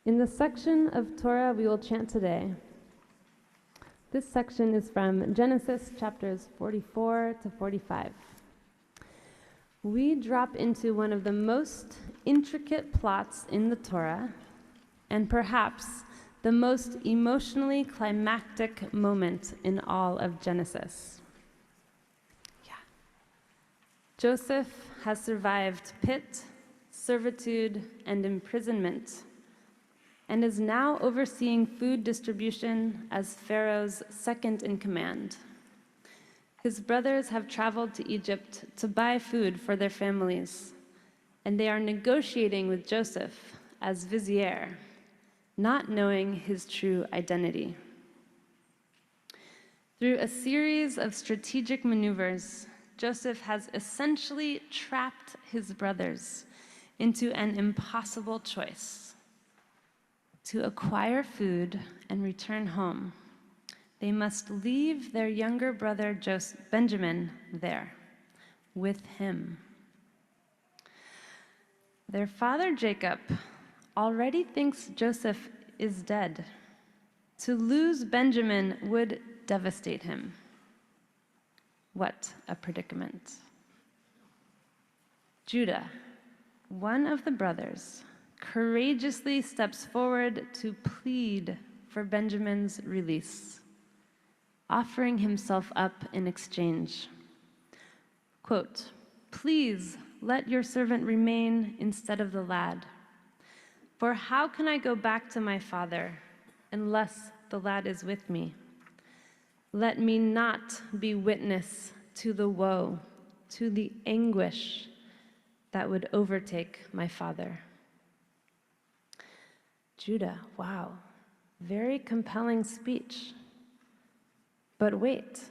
In the section of Torah we will chant today, this section is from Genesis chapters 44 to 45. We drop into one of the most intricate plots in the Torah, and perhaps the most emotionally climactic moment in all of Genesis. Joseph has survived pit, servitude, and imprisonment, and is now overseeing food distribution as Pharaoh's second in command. His brothers have traveled to Egypt to buy food for their families, and they are negotiating with Joseph as vizier, not knowing his true identity. Through a series of strategic maneuvers, Joseph has essentially trapped his brothers into an impossible choice: to acquire food and return home. They must leave their younger brother Benjamin there with him. Their father Jacob already thinks Joseph is dead. To lose Benjamin would devastate him. What a predicament. Judah, one of the brothers, courageously steps forward to plead for Benjamin's release, offering himself up in exchange. Quote, "Please let your servant remain instead of the lad. For how can I go back to my father unless the lad is with me? Let me not be witness to the woe, to the anguish that would overtake my father." Judah, wow, very compelling speech. But wait,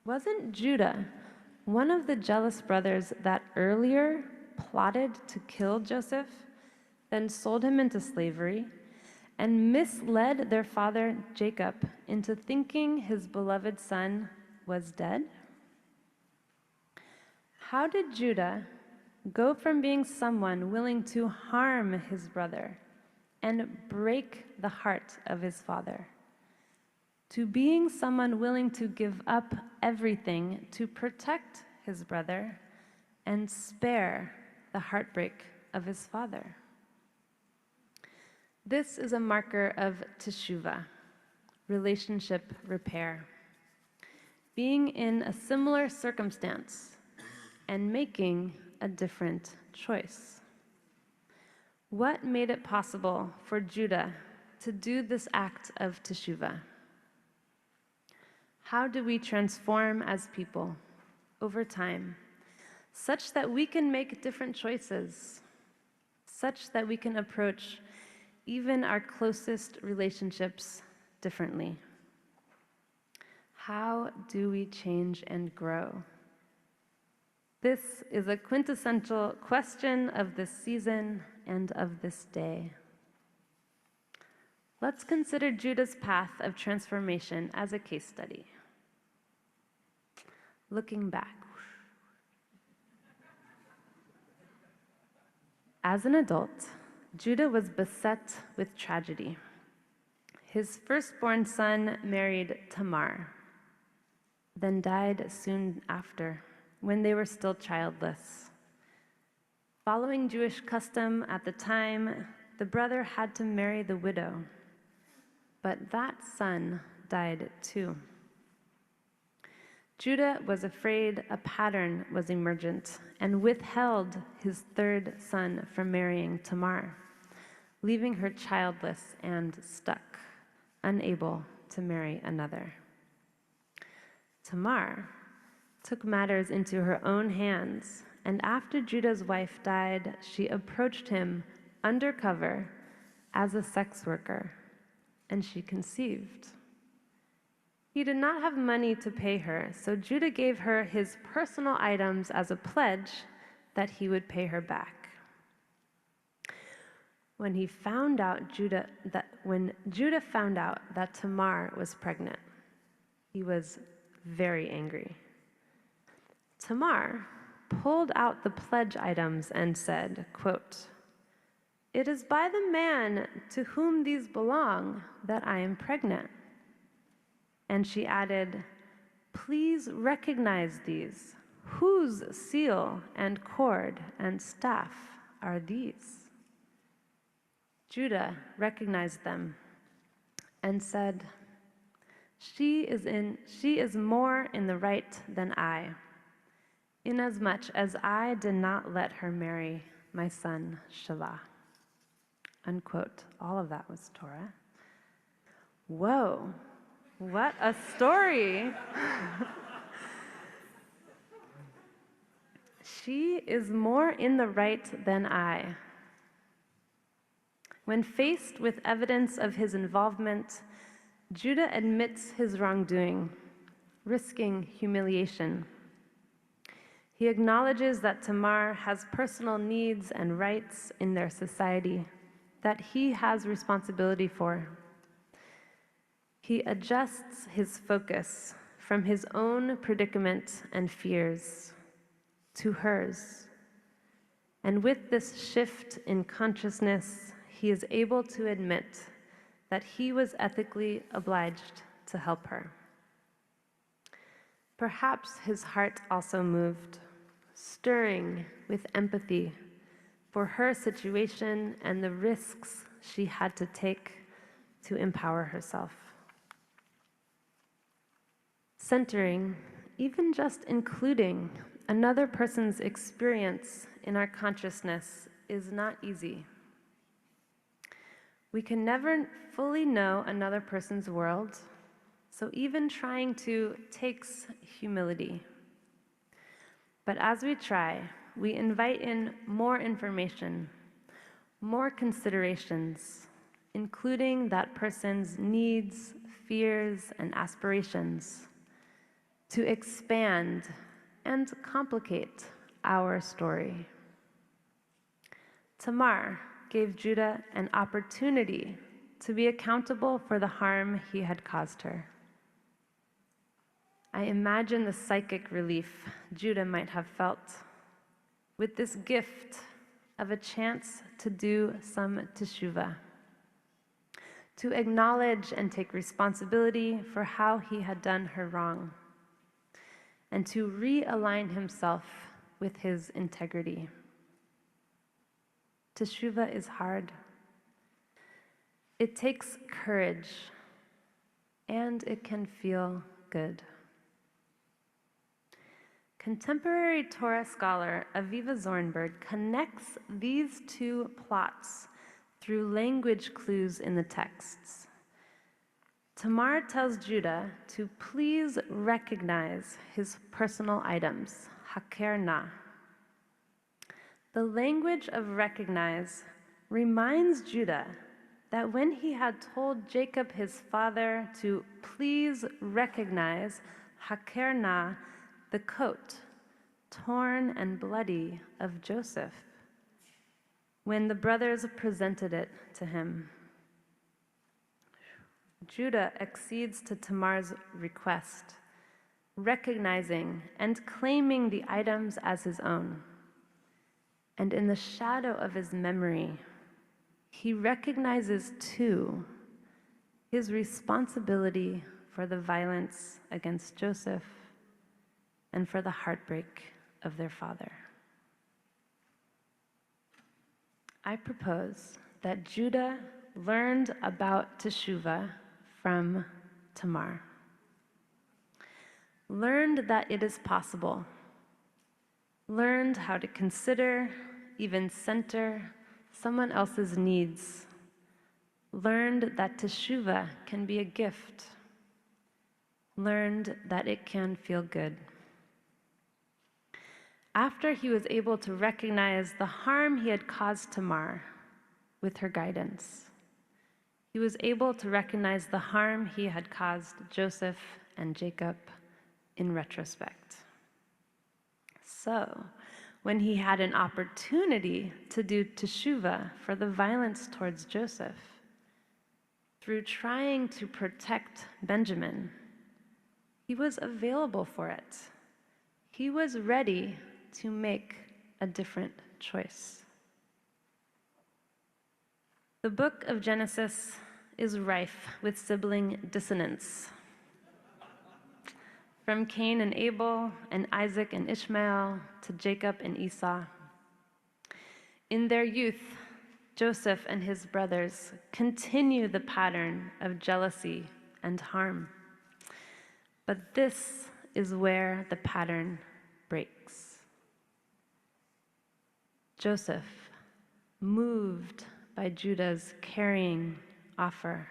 wasn't Judah one of the jealous brothers that earlier plotted to kill Joseph, then sold him into slavery, and misled their father Jacob into thinking his beloved son was dead? How did Judah go from being someone willing to harm his brother and break the heart of his father, to being someone willing to give up everything to protect his brother and spare the heartbreak of his father? This is a marker of Teshuvah, relationship repair. Being in a similar circumstance and making a different choice. What made it possible for Judah to do this act of Teshuvah? How do we transform as people over time, such that we can make different choices, such that we can approach even our closest relationships differently? How do we change and grow? This is a quintessential question of this season and of this day. Let's consider Judah's path of transformation as a case study. Looking back. As an adult, Judah was beset with tragedy. His firstborn son married Tamar, then died soon after, when they were still childless. Following Jewish custom at the time, the brother had to marry the widow, but that son died too. Judah was afraid a pattern was emergent and withheld his third son from marrying Tamar, leaving her childless and stuck, unable to marry another. Tamar took matters into her own hands, and after Judah's wife died, she approached him undercover as a sex worker, and she conceived. He did not have money to pay her, so Judah gave her his personal items as a pledge that he would pay her back. When Judah found out that Tamar was pregnant, he was very angry. Tamar pulled out the pledge items and said, quote, "It is by the man to whom these belong that I am pregnant." And she added, "Please recognize these. Whose seal and cord and staff are these?" Judah recognized them and said, She is more in the right than I, inasmuch as I did not let her marry my son Shelah." Unquote. All of that was Torah. Whoa, what a story. She is more in the right than I. When faced with evidence of his involvement, Judah admits his wrongdoing, risking humiliation. He acknowledges that Tamar has personal needs and rights in their society that he has responsibility for. He adjusts his focus from his own predicament and fears to hers. And with this shift in consciousness, he is able to admit that he was ethically obliged to help her. Perhaps his heart also moved, stirring with empathy for her situation and the risks she had to take to empower herself. Centering, even just including another person's experience in our consciousness is not easy. We can never fully know another person's world, so even trying to takes humility. But as we try, we invite in more information, more considerations, including that person's needs, fears, and aspirations, to expand and complicate our story. Tamar gave Judah an opportunity to be accountable for the harm he had caused her. I imagine the psychic relief Judah might have felt with this gift of a chance to do some Teshuvah, to acknowledge and take responsibility for how he had done her wrong, and to realign himself with his integrity. Teshuvah is hard. It takes courage, and it can feel good. Contemporary Torah scholar Aviva Zornberg connects these two plots through language clues in the texts. Tamar tells Judah to please recognize his personal items, haker na. The language of recognize reminds Judah that when he had told Jacob his father to please recognize haker na, the coat, torn and bloody, of Joseph, when the brothers presented it to him. Judah accedes to Tamar's request, recognizing and claiming the items as his own. And in the shadow of his memory, he recognizes too his responsibility for the violence against Joseph and for the heartbreak of their father. I propose that Judah learned about Teshuvah from Tamar. Learned that it is possible. Learned how to consider, even center, someone else's needs. Learned that Teshuvah can be a gift. Learned that it can feel good. After he was able to recognize the harm he had caused Tamar with her guidance, he was able to recognize the harm he had caused Joseph and Jacob in retrospect. So, when he had an opportunity to do Teshuvah for the violence towards Joseph, through trying to protect Benjamin, he was available for it. He was ready to make a different choice. The book of Genesis is rife with sibling dissonance. From Cain and Abel, and Isaac and Ishmael, to Jacob and Esau. In their youth, Joseph and his brothers continue the pattern of jealousy and harm. But this is where the pattern breaks. Joseph, moved by Judah's carrying offer,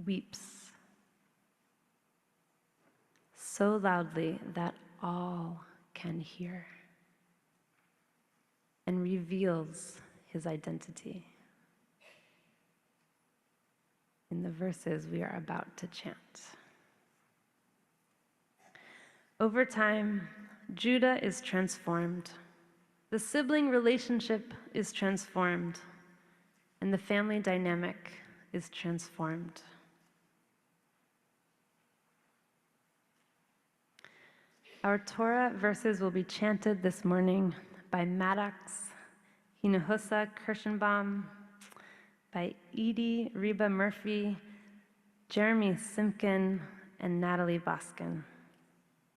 weeps so loudly that all can hear, and reveals his identity in the verses we are about to chant. Over time, Judah is transformed. The sibling relationship is transformed, and the family dynamic is transformed. Our Torah verses will be chanted this morning by Maddox, Hinuhosa Kirschenbaum, by Edie Reba Murphy, Jeremy Simkin, and Natalie Boskin.